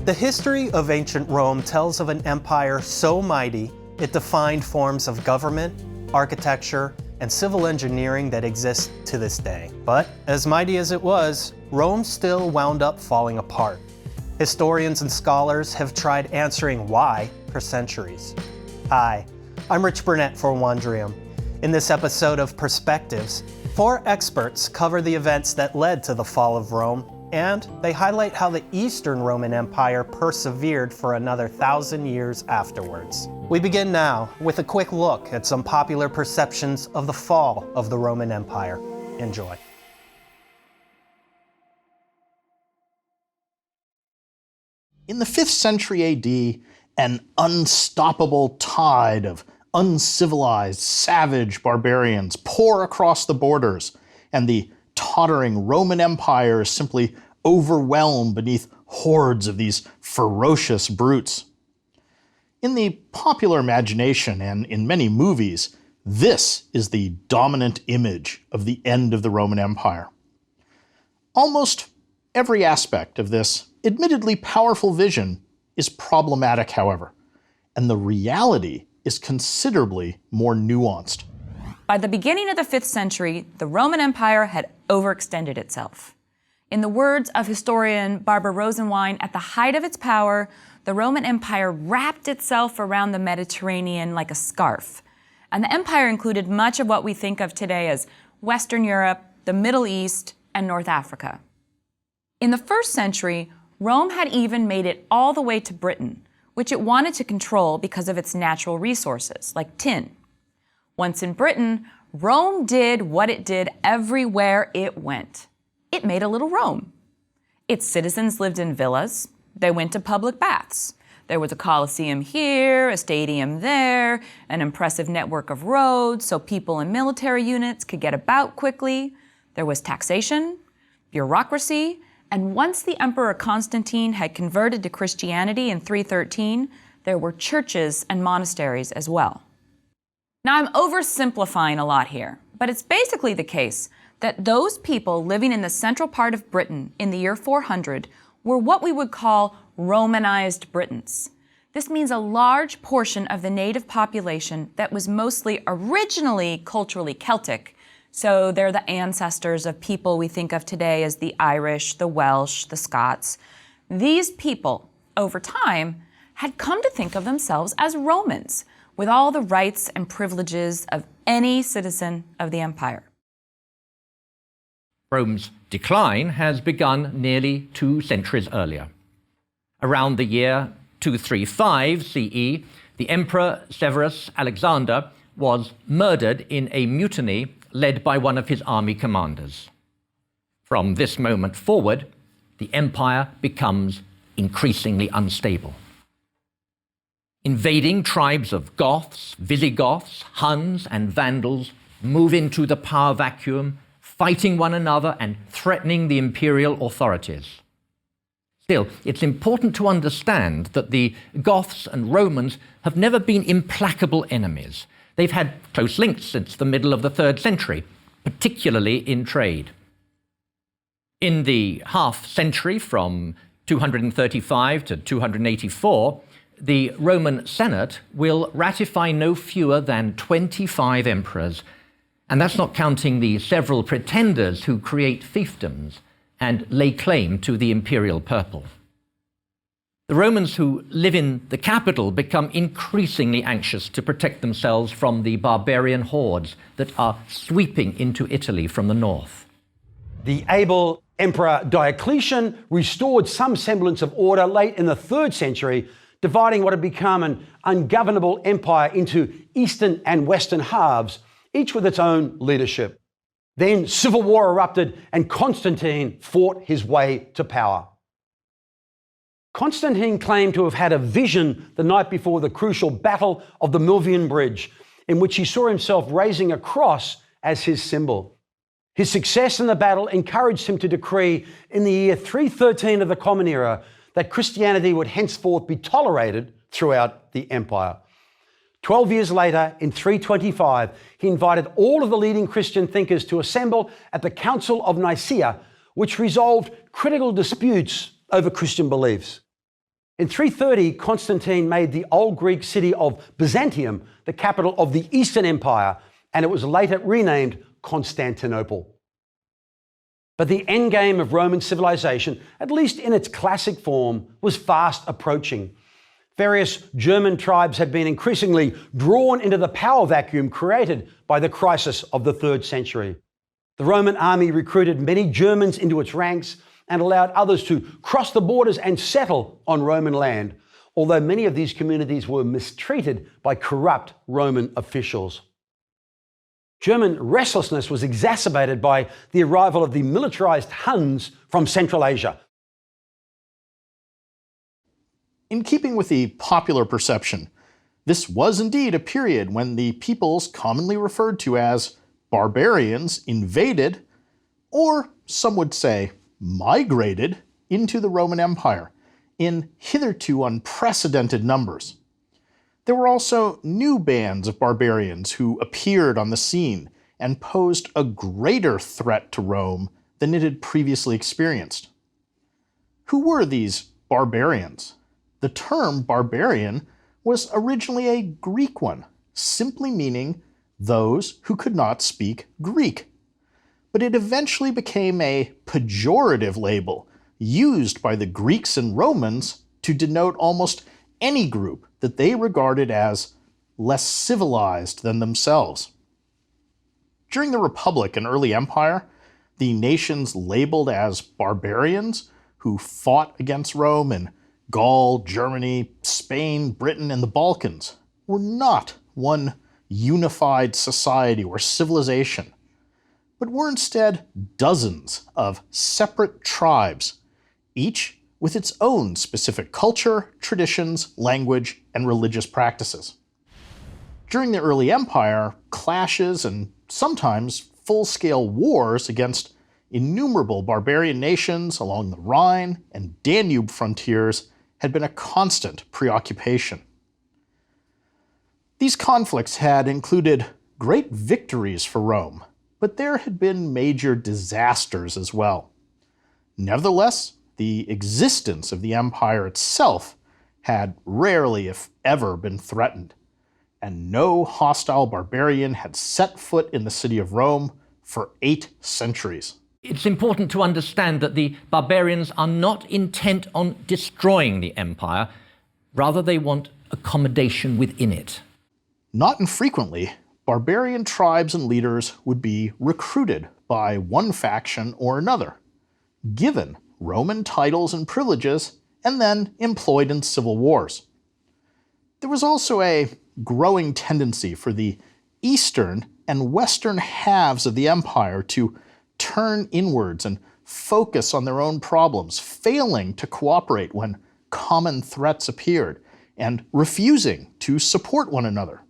The history of ancient Rome tells of an empire so mighty it defined forms of government, architecture, and civil engineering that exist to this day. But as mighty as it was, Rome still wound up falling apart. Historians and scholars have tried answering why for centuries. Hi, I'm Rich Burnett for Wondrium. In this episode of Perspectives, 4 experts cover the events that led to the fall of Rome, and they highlight how the Eastern Roman Empire persevered for another 1,000 years afterwards. We begin now with a quick look at some popular perceptions of the fall of the Roman Empire. Enjoy. In the 5th century AD, an unstoppable tide of uncivilized, savage barbarians pour across the borders, and the tottering Roman Empire is simply overwhelmed beneath hordes of these ferocious brutes. In the popular imagination and in many movies, this is the dominant image of the end of the Roman Empire. Almost every aspect of this admittedly powerful vision is problematic, however, and the reality is considerably more nuanced. By the beginning of the 5th century, the Roman Empire had overextended itself. In the words of historian Barbara Rosenwein, at the height of its power, the Roman Empire wrapped itself around the Mediterranean like a scarf. And the empire included much of what we think of today as Western Europe, the Middle East, and North Africa. In the 1st century, Rome had even made it all the way to Britain, which it wanted to control because of its natural resources, like tin. Once in Britain, Rome did what it did everywhere it went. It made a little Rome. Its citizens lived in villas. They went to public baths. There was a Colosseum here, a stadium there, an impressive network of roads so people and military units could get about quickly. There was taxation, bureaucracy, and once the Emperor Constantine had converted to Christianity in 313, there were churches and monasteries as well. Now, I'm oversimplifying a lot here, but it's basically the case that those people living in the central part of Britain in the year 400 were what we would call Romanized Britons. This means a large portion of the native population that was mostly originally culturally Celtic, so they're the ancestors of people we think of today as the Irish, the Welsh, the Scots. These people, over time, had come to think of themselves as Romans, with all the rights and privileges of any citizen of the empire. Rome's decline has begun nearly 2 centuries earlier. Around the year 235 CE, the Emperor Severus Alexander was murdered in a mutiny led by one of his army commanders. From this moment forward, the empire becomes increasingly unstable. Invading tribes of Goths, Visigoths, Huns, and Vandals move into the power vacuum, fighting one another and threatening the imperial authorities. Still, it's important to understand that the Goths and Romans have never been implacable enemies. They've had close links since the middle of the 3rd century, particularly in trade. In the half century from 235 to 284, the Roman Senate will ratify no fewer than 25 emperors, and that's not counting the several pretenders who create fiefdoms and lay claim to the imperial purple. The Romans who live in the capital become increasingly anxious to protect themselves from the barbarian hordes that are sweeping into Italy from the north. The able Emperor Diocletian restored some semblance of order late in the 3rd century, dividing what had become an ungovernable empire into eastern and western halves, each with its own leadership. Then civil war erupted and Constantine fought his way to power. Constantine claimed to have had a vision the night before the crucial Battle of the Milvian Bridge, in which he saw himself raising a cross as his symbol. His success in the battle encouraged him to decree in the year 313 of the Common Era that Christianity would henceforth be tolerated throughout the empire. 12 years later, in 325, he invited all of the leading Christian thinkers to assemble at the Council of Nicaea, which resolved critical disputes over Christian beliefs. In 330, Constantine made the old Greek city of Byzantium the capital of the Eastern Empire, and it was later renamed Constantinople. But the endgame of Roman civilization, at least in its classic form, was fast approaching. Various German tribes had been increasingly drawn into the power vacuum created by the crisis of the 3rd century. The Roman army recruited many Germans into its ranks and allowed others to cross the borders and settle on Roman land, although many of these communities were mistreated by corrupt Roman officials. German restlessness was exacerbated by the arrival of the militarized Huns from Central Asia. In keeping with the popular perception, this was indeed a period when the peoples commonly referred to as barbarians invaded, or some would say migrated, into the Roman Empire in hitherto unprecedented numbers. There were also new bands of barbarians who appeared on the scene and posed a greater threat to Rome than it had previously experienced. Who were these barbarians? The term barbarian was originally a Greek one, simply meaning those who could not speak Greek. But it eventually became a pejorative label used by the Greeks and Romans to denote almost any group that they regarded as less civilized than themselves. During the Republic and early Empire, the nations labeled as barbarians who fought against Rome in Gaul, Germany, Spain, Britain, and the Balkans were not one unified society or civilization, but were instead dozens of separate tribes, each with its own specific culture, traditions, language, and religious practices. During the early empire, clashes and sometimes full-scale wars against innumerable barbarian nations along the Rhine and Danube frontiers had been a constant preoccupation. These conflicts had included great victories for Rome, but there had been major disasters as well. Nevertheless, the existence of the empire itself had rarely, if ever, been threatened, and no hostile barbarian had set foot in the city of Rome for 8 centuries. It's important to understand that the barbarians are not intent on destroying the empire, rather they want accommodation within it. Not infrequently, barbarian tribes and leaders would be recruited by one faction or another, given Roman titles and privileges, and then employed in civil wars. There was also a growing tendency for the eastern and western halves of the empire to turn inwards and focus on their own problems, failing to cooperate when common threats appeared, and refusing to support one another.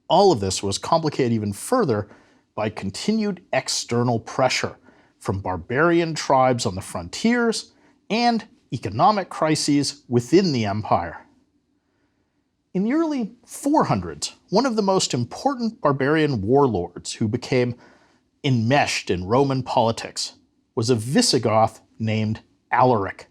All of this was complicated even further by continued external pressure from barbarian tribes on the frontiers and economic crises within the empire. In the early 400s, one of the most important barbarian warlords who became enmeshed in Roman politics was a Visigoth named Alaric.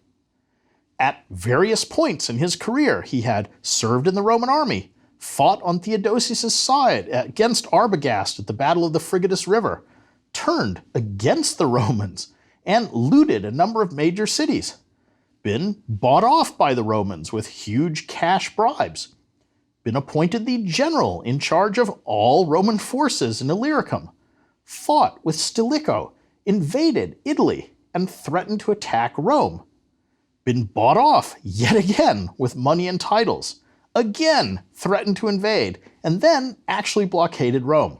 At various points in his career, he had served in the Roman army, fought on Theodosius' side against Arbogast at the Battle of the Frigidus River, turned against the Romans, and looted a number of major cities, been bought off by the Romans with huge cash bribes, been appointed the general in charge of all Roman forces in Illyricum, fought with Stilicho, invaded Italy, and threatened to attack Rome, been bought off yet again with money and titles, again threatened to invade, and then actually blockaded Rome.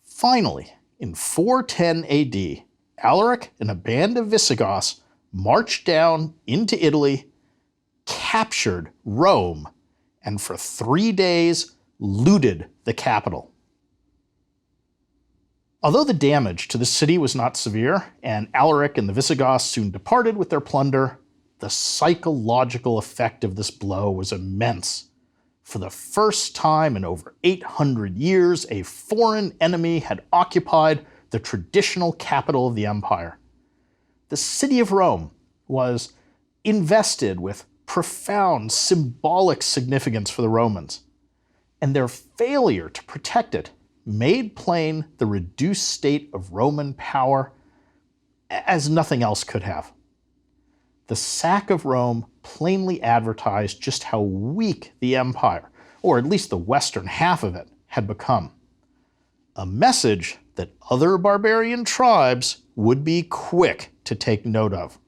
Finally, in 410 AD, Alaric and a band of Visigoths marched down into Italy, captured Rome, and for 3 days looted the capital. Although the damage to the city was not severe, and Alaric and the Visigoths soon departed with their plunder, the psychological effect of this blow was immense. For the first time in over 800 years, a foreign enemy had occupied the traditional capital of the empire. The city of Rome was invested with profound symbolic significance for the Romans, and their failure to protect it made plain the reduced state of Roman power as nothing else could have. The sack of Rome plainly advertised just how weak the empire, or at least the western half of it, had become. A message that other barbarian tribes would be quick to take note of.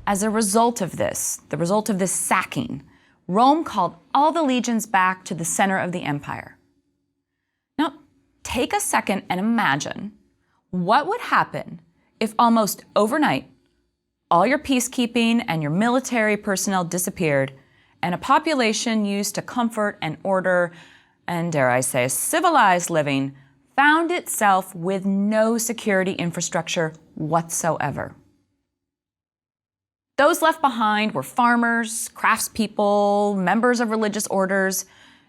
As a result of this, the result of this sacking, Rome called all the legions back to the center of the empire. Now, take a second and imagine what would happen if almost overnight all your peacekeeping and your military personnel disappeared and a population used to comfort and order and, dare I say, civilized living found itself with no security infrastructure whatsoever. Those left behind were farmers, craftspeople, members of religious orders.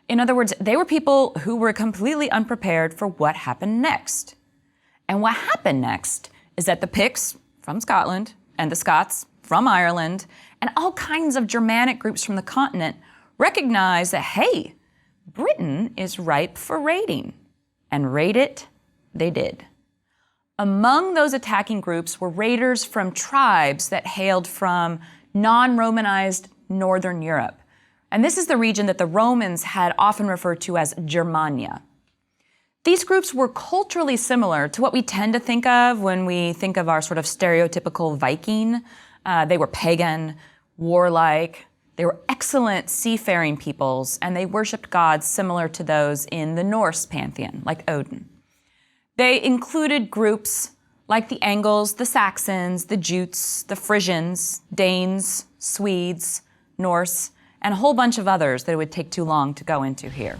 In other words, they were people who were completely unprepared for what happened next. And what happened next is that the Picts from Scotland and the Scots from Ireland and all kinds of Germanic groups from the continent recognized that, hey, Britain is ripe for raiding. And raid it they did. Among those attacking groups were raiders from tribes that hailed from non-Romanized Northern Europe. And this is the region that the Romans had often referred to as Germania. These groups were culturally similar to what we tend to think of when we think of our sort of stereotypical Viking. They were pagan, warlike. They were excellent seafaring peoples, and they worshipped gods similar to those in the Norse pantheon, like Odin. They included groups like the Angles, the Saxons, the Jutes, the Frisians, Danes, Swedes, Norse, and a whole bunch of others that it would take too long to go into here.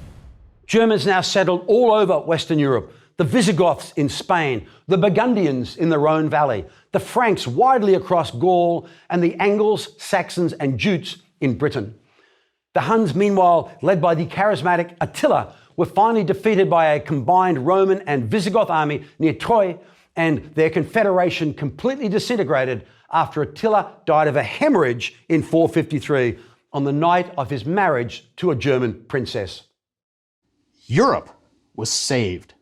Germans now settled all over Western Europe. The Visigoths in Spain, the Burgundians in the Rhone Valley, the Franks widely across Gaul, and the Angles, Saxons, and Jutes in Britain. The Huns, meanwhile, led by the charismatic Attila, were finally defeated by a combined Roman and Visigoth army near Troyes, and their confederation completely disintegrated after Attila died of a hemorrhage in 453 on the night of his marriage to a German princess. Europe was saved.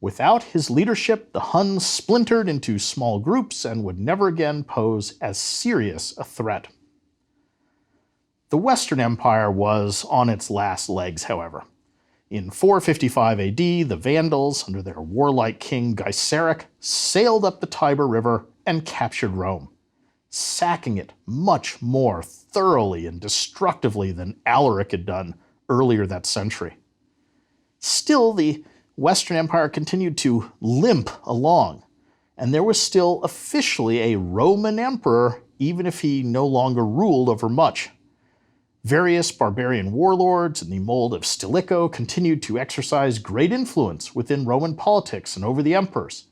Without his leadership, the Huns splintered into small groups and would never again pose as serious a threat. The Western Empire was on its last legs, however. In 455 AD, the Vandals, under their warlike king Gaiseric, sailed up the Tiber River and captured Rome, sacking it much more thoroughly and destructively than Alaric had done earlier that century. Still, the Western Empire continued to limp along, and there was still officially a Roman emperor, even if he no longer ruled over much. Various barbarian warlords in the mold of Stilicho continued to exercise great influence within Roman politics and over the emperors.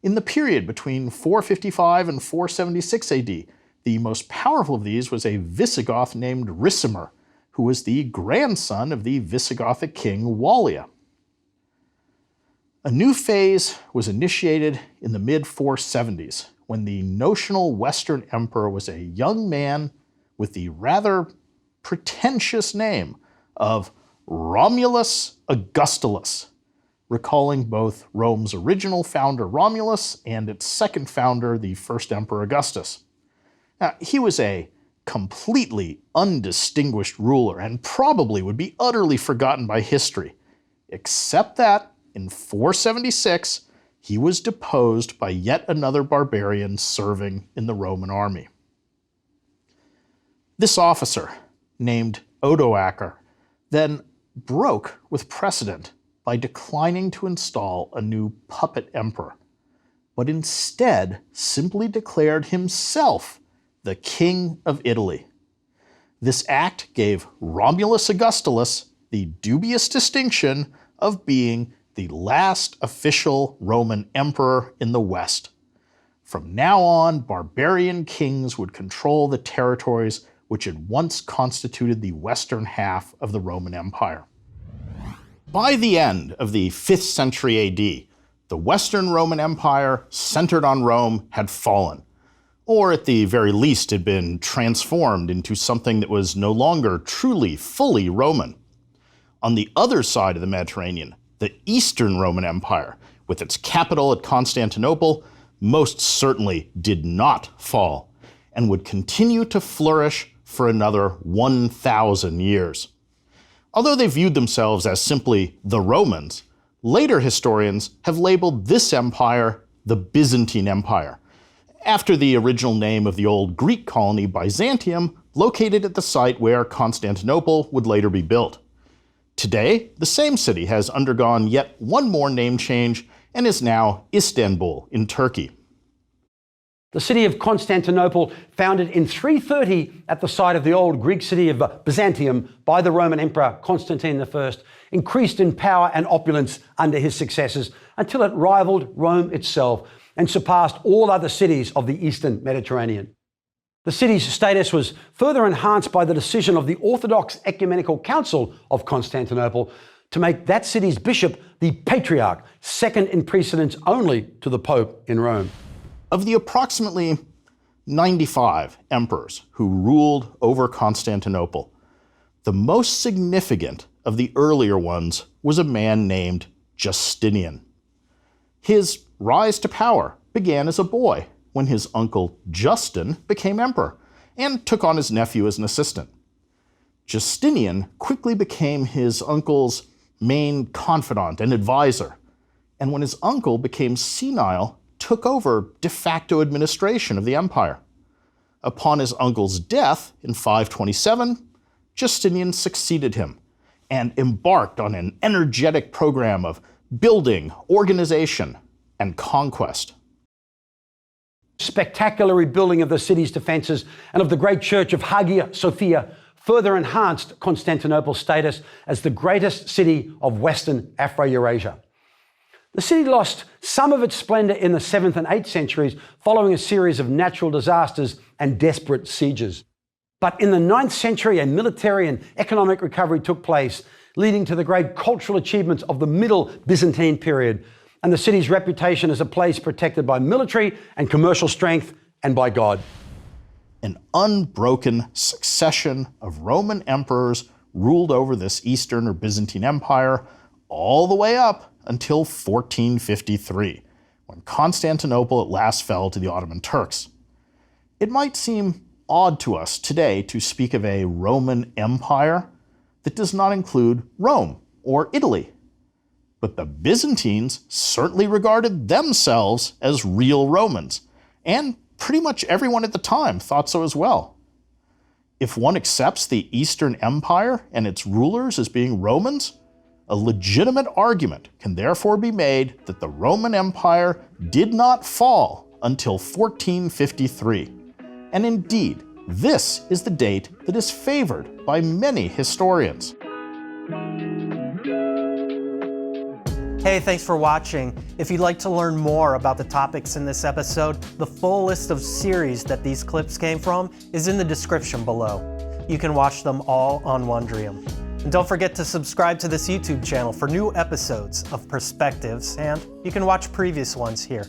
In the period between 455 and 476 AD, the most powerful of these was a Visigoth named Ricimer, who was the grandson of the Visigothic king Wallia. A new phase was initiated in the mid-470s, when the notional Western emperor was a young man with the rather pretentious name of Romulus Augustulus, recalling both Rome's original founder Romulus and its second founder, the first emperor Augustus. Now, he was a completely undistinguished ruler and probably would be utterly forgotten by history, except that in 476 he was deposed by yet another barbarian serving in the Roman army. This officer, named Odoacer, then broke with precedent by declining to install a new puppet emperor, but instead simply declared himself the King of Italy. This act gave Romulus Augustulus the dubious distinction of being the last official Roman emperor in the West. From now on, barbarian kings would control the territories which had once constituted the western half of the Roman Empire. By the end of the 5th century AD, the Western Roman Empire, centered on Rome, had fallen, or at the very least had been transformed into something that was no longer truly, fully Roman. On the other side of the Mediterranean, the Eastern Roman Empire, with its capital at Constantinople, most certainly did not fall, and would continue to flourish for another 1,000 years. Although they viewed themselves as simply the Romans, later historians have labeled this empire the Byzantine Empire, after the original name of the old Greek colony Byzantium, located at the site where Constantinople would later be built. Today, the same city has undergone yet one more name change and is now Istanbul in Turkey. The city of Constantinople, founded in 330 at the site of the old Greek city of Byzantium by the Roman Emperor Constantine I, increased in power and opulence under his successors until it rivaled Rome itself and surpassed all other cities of the Eastern Mediterranean. The city's status was further enhanced by the decision of the Orthodox Ecumenical Council of Constantinople to make that city's bishop the Patriarch, second in precedence only to the Pope in Rome. Of the approximately 95 emperors who ruled over Constantinople, the most significant of the earlier ones was a man named Justinian. His rise to power began as a boy, when his uncle Justin became emperor and took on his nephew as an assistant. Justinian quickly became his uncle's main confidant and advisor, and when his uncle became senile, took over de facto administration of the empire. Upon his uncle's death in 527, Justinian succeeded him and embarked on an energetic program of building, organization, and conquest. Spectacular rebuilding of the city's defences and of the great church of Hagia Sophia further enhanced Constantinople's status as the greatest city of Western Afro-Eurasia. The city lost some of its splendour in the 7th and 8th centuries following a series of natural disasters and desperate sieges. But in the 9th century, a military and economic recovery took place, leading to the great cultural achievements of the Middle Byzantine period, and the city's reputation as a place protected by military and commercial strength and by God. An unbroken succession of Roman emperors ruled over this Eastern or Byzantine Empire all the way up until 1453, when Constantinople at last fell to the Ottoman Turks. It might seem odd to us today to speak of a Roman Empire that does not include Rome or Italy. But the Byzantines certainly regarded themselves as real Romans, and pretty much everyone at the time thought so as well. If one accepts the Eastern Empire and its rulers as being Romans, a legitimate argument can therefore be made that the Roman Empire did not fall until 1453. And indeed, this is the date that is favored by many historians. Hey, thanks for watching. If you'd like to learn more about the topics in this episode, the full list of series that these clips came from is in the description below. You can watch them all on Wondrium. And don't forget to subscribe to this YouTube channel for new episodes of Perspectives, and you can watch previous ones here.